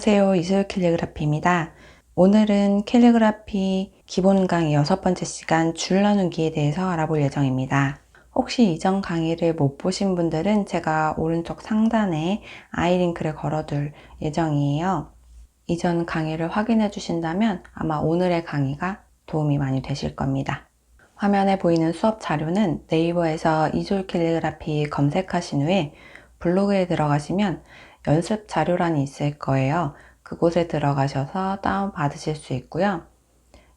안녕하세요. 이슬 캘리그라피입니다. 오늘은 캘리그라피 기본 강의 6번째 시간 줄 나누기에 대해서 알아볼 예정입니다. 혹시 이전 강의를 못 보신 분들은 제가 오른쪽 상단에 아이링크를 걸어둘 예정이에요. 이전 강의를 확인해 주신다면 아마 오늘의 강의가 도움이 많이 되실 겁니다. 화면에 보이는 수업 자료는 네이버에서 이졸 캘리그라피 검색하신 후에 블로그에 들어가시면 연습 자료란이 있을 거예요. 그곳에 들어가셔서 다운 받으실 수 있고요.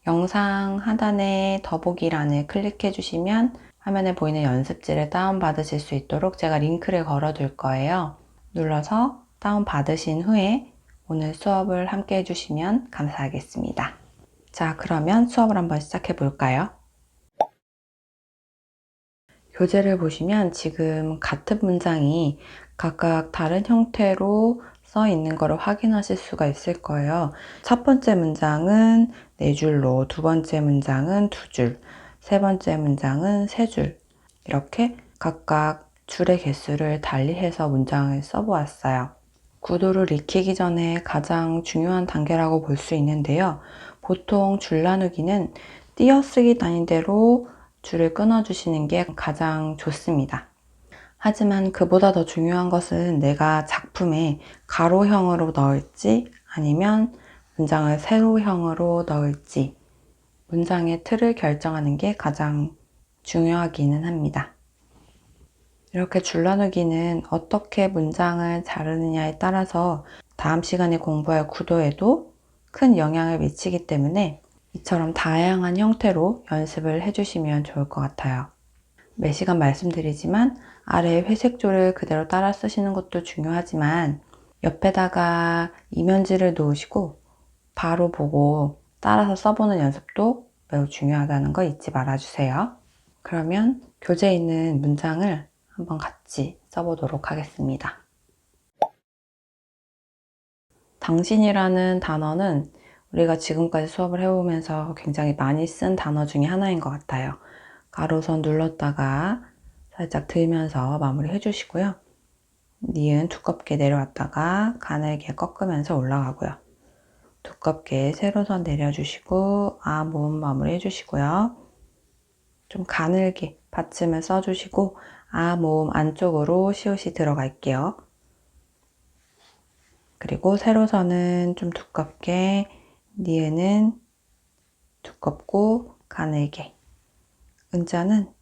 영상 하단에 더보기란을 클릭해 주시면 화면에 보이는 연습지를 다운 받으실 수 있도록 제가 링크를 걸어 둘 거예요. 눌러서 다운 받으신 후에 오늘 수업을 함께 해주시면 감사하겠습니다. 자, 그러면 수업을 한번 시작해 볼까요? 교재를 보시면 지금 같은 문장이 각각 다른 형태로 써 있는 것을 확인하실 수가 있을 거예요. 첫 번째 문장은 4줄로, 두 번째 문장은 2줄, 세 번째 문장은 3줄, 이렇게 각각 줄의 개수를 달리해서 문장을 써보았어요. 구도를 익히기 전에 가장 중요한 단계라고 볼 수 있는데요. 보통 줄 나누기는 띄어쓰기 단위대로 줄을 끊어주시는 게 가장 좋습니다. 하지만 그보다 더 중요한 것은 내가 작품에 가로형으로 넣을지 아니면 문장을 세로형으로 넣을지 문장의 틀을 결정하는 게 가장 중요하기는 합니다. 이렇게 줄 나누기는 어떻게 문장을 자르느냐에 따라서 다음 시간에 공부할 구도에도 큰 영향을 미치기 때문에 이처럼 다양한 형태로 연습을 해주시면 좋을 것 같아요. 매 시간 말씀드리지만 아래 회색 줄을 그대로 따라 쓰시는 것도 중요하지만 옆에다가 이면지를 놓으시고 바로 보고 따라서 써보는 연습도 매우 중요하다는 거 잊지 말아주세요. 그러면 교재에 있는 문장을 한번 같이 써보도록 하겠습니다. 당신이라는 단어는 우리가 지금까지 수업을 해오면서 굉장히 많이 쓴 단어 중에 하나인 것 같아요. 가로선 눌렀다가 살짝 들면서 마무리 해주시고요. 니은 두껍게 내려왔다가 가늘게 꺾으면서 올라가고요. 두껍게 세로선 내려주시고 모음 마무리 해주시고요. 좀 가늘게 받침을 써주시고 모음 안쪽으로 시옷이 들어갈게요. 그리고 세로선은 좀 두껍게, 니은은 두껍고 가늘게. 은자는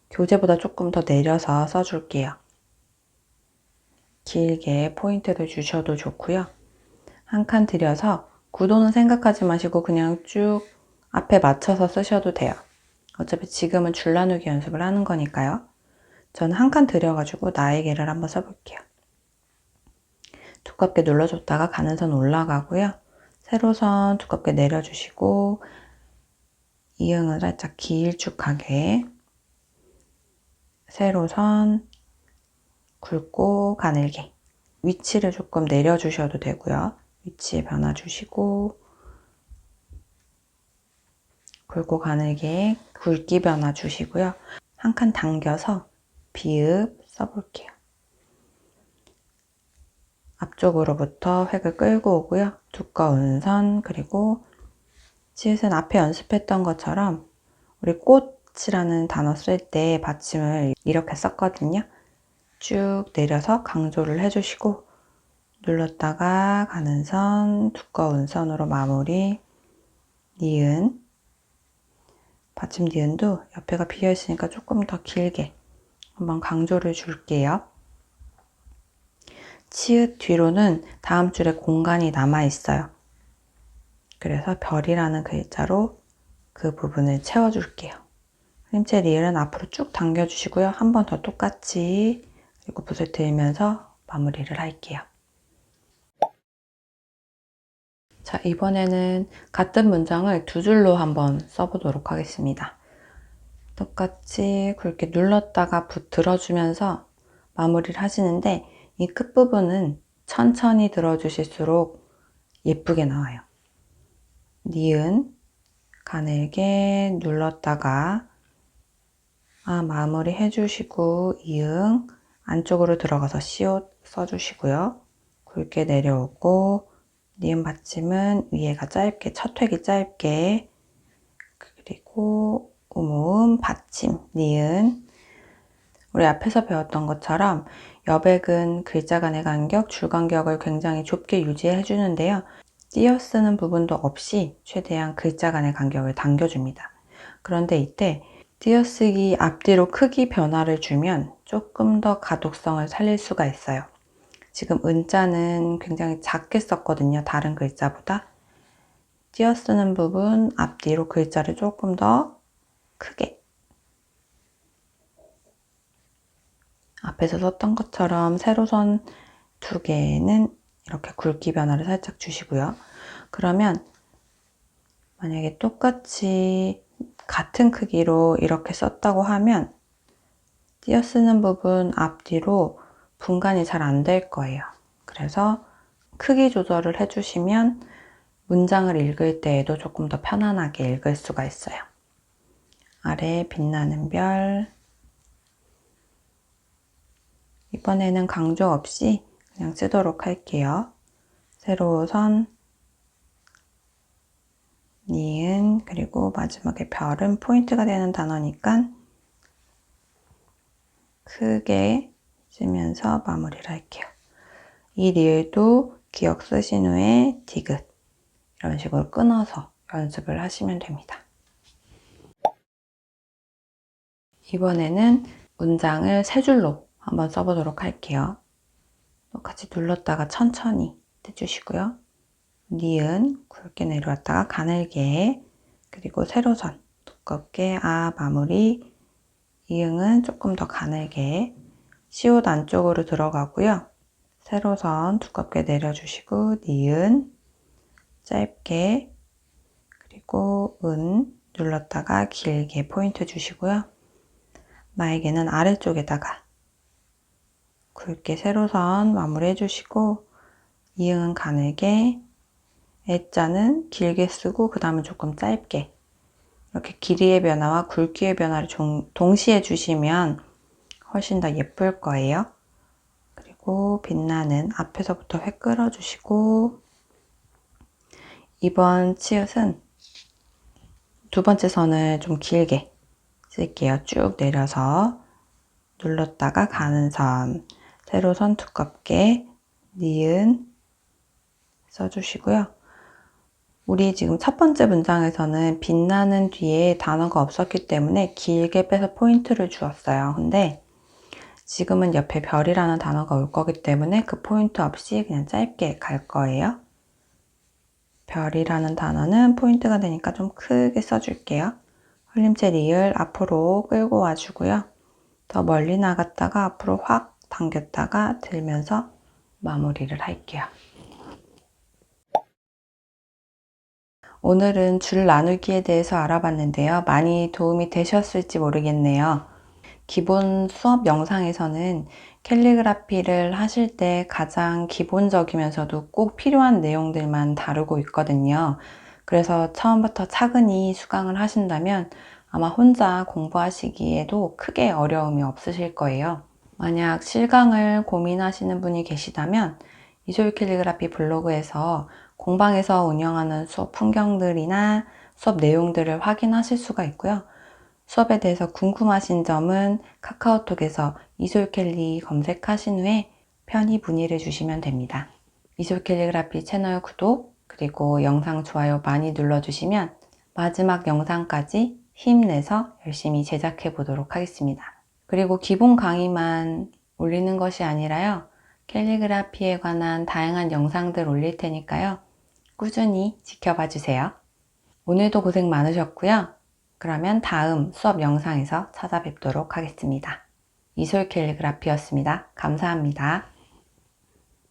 교재보다 조금 더 내려서 써줄게요. 길게 포인트를 주셔도 좋고요. 한 칸 들여서 구도는 생각하지 마시고 그냥 쭉 앞에 맞춰서 쓰셔도 돼요. 어차피 지금은 줄 나누기 연습을 하는 거니까요. 저는 한 칸 들여가지고 나에게를 한번 써볼게요. 두껍게 눌러줬다가 가는 선 올라가고요. 세로선 두껍게 내려주시고 이응을 살짝 길쭉하게 세로선 굵고 가늘게 위치를 조금 내려주셔도 되고요. 위치에 변화 주시고 굵고 가늘게 굵기 변화 주시고요. 한 칸 당겨서 비읍 써볼게요. 앞쪽으로부터 획을 끌고 오고요. 두꺼운 선 그리고 치읓은 앞에 연습했던 것처럼 우리 꽃이라는 단어 쓸 때 받침을 이렇게 썼거든요. 쭉 내려서 강조를 해주시고 눌렀다가 가는 선, 두꺼운 선으로 마무리, 니은, 받침 니은도 옆에가 비어 있으니까 조금 더 길게 한번 강조를 줄게요. 치읓 뒤로는 다음 줄에 공간이 남아 있어요. 그래서 별이라는 글자로 그 부분을 채워줄게요. 그림체 리을은 앞으로 쭉 당겨주시고요. 한 번 더 똑같이 그리고 붓을 들면서 마무리를 할게요. 자, 이번에는 같은 문장을 두 줄로 한번 써보도록 하겠습니다. 똑같이 굵게 눌렀다가 붓 들어주면서 마무리를 하시는데 이 끝부분은 천천히 들어주실수록 예쁘게 나와요. 니은 가늘게 눌렀다가 마무리 해주시고 이응 안쪽으로 들어가서 시옷 써주시고요. 굵게 내려오고 니은 받침은 위에가 짧게, 첫 획이 짧게, 그리고 우모음 받침, 니은. 우리 앞에서 배웠던 것처럼 여백은 글자 간의 간격, 줄 간격을 굉장히 좁게 유지해 주는데요. 띄어쓰는 부분도 없이 최대한 글자 간의 간격을 당겨줍니다. 그런데 이때 띄어쓰기 앞뒤로 크기 변화를 주면 조금 더 가독성을 살릴 수가 있어요. 지금 은자는 굉장히 작게 썼거든요. 다른 글자보다. 띄어쓰는 부분 앞뒤로 글자를 조금 더 크게. 앞에서 썼던 것처럼 세로선 2개는 이렇게 굵기 변화를 살짝 주시고요. 그러면 만약에 똑같이 같은 크기로 이렇게 썼다고 하면 띄어쓰는 부분 앞뒤로 분간이 잘 안 될 거예요. 그래서 크기 조절을 해주시면 문장을 읽을 때에도 조금 더 편안하게 읽을 수가 있어요. 아래 빛나는 별. 이번에는 강조 없이 그냥 쓰도록 할게요. 세로선, 니은, 그리고 마지막에 별은 포인트가 되는 단어니까 크게 쓰면서 마무리를 할게요. 이 리을도 기억 쓰신 후에 디귿 이런 식으로 끊어서 연습을 하시면 됩니다. 이번에는 문장을 세 줄로 한번 써보도록 할게요. 똑같이 눌렀다가 천천히 떼주시고요. 니은 굵게 내려왔다가 가늘게, 그리고 세로선 두껍게 마무리. 이응은 조금 더 가늘게, 시옷 안쪽으로 들어가고요. 세로선 두껍게 내려주시고 니은 짧게, 그리고 은 눌렀다가 길게 포인트 주시고요. 나에게는 아래쪽에다가 굵게 세로선 마무리 해주시고, 이응은 가늘게, 애자는 길게 쓰고 그 다음에 조금 짧게, 이렇게 길이의 변화와 굵기의 변화를 동시에 주시면 훨씬 더 예쁠 거예요. 그리고 빛나는 앞에서부터 획 끌어주시고, 이번 치읓은 두 번째 선을 좀 길게 쓸게요. 쭉 내려서 눌렀다가 가는 선, 세로선 두껍게, 니은 써주시고요. 우리 지금 첫 번째 문장에서는 빛나는 뒤에 단어가 없었기 때문에 길게 빼서 포인트를 주었어요. 근데 지금은 옆에 별이라는 단어가 올 거기 때문에 그 포인트 없이 그냥 짧게 갈 거예요. 별이라는 단어는 포인트가 되니까 좀 크게 써줄게요. 흘림체 리을 앞으로 끌고 와주고요. 더 멀리 나갔다가 앞으로 확 당겼다가 들면서 마무리를 할게요. 오늘은 줄 나누기에 대해서 알아봤는데요. 많이 도움이 되셨을지 모르겠네요. 기본 수업 영상에서는 캘리그라피를 하실 때 가장 기본적이면서도 꼭 필요한 내용들만 다루고 있거든요. 그래서 처음부터 차근히 수강을 하신다면 아마 혼자 공부하시기에도 크게 어려움이 없으실 거예요. 만약 실강을 고민하시는 분이 계시다면 이소율 캘리그라피 블로그에서 공방에서 운영하는 수업 풍경들이나 수업 내용들을 확인하실 수가 있고요. 수업에 대해서 궁금하신 점은 카카오톡에서 이소율 캘리 검색하신 후에 편히 문의를 주시면 됩니다. 이소율 캘리그라피 채널 구독, 그리고 영상 좋아요 많이 눌러주시면 마지막 영상까지 힘내서 열심히 제작해 보도록 하겠습니다. 그리고 기본 강의만 올리는 것이 아니라요. 캘리그라피에 관한 다양한 영상들 올릴 테니까요. 꾸준히 지켜봐 주세요. 오늘도 고생 많으셨고요. 그러면 다음 수업 영상에서 찾아뵙도록 하겠습니다. 이솔 캘리그라피였습니다. 감사합니다.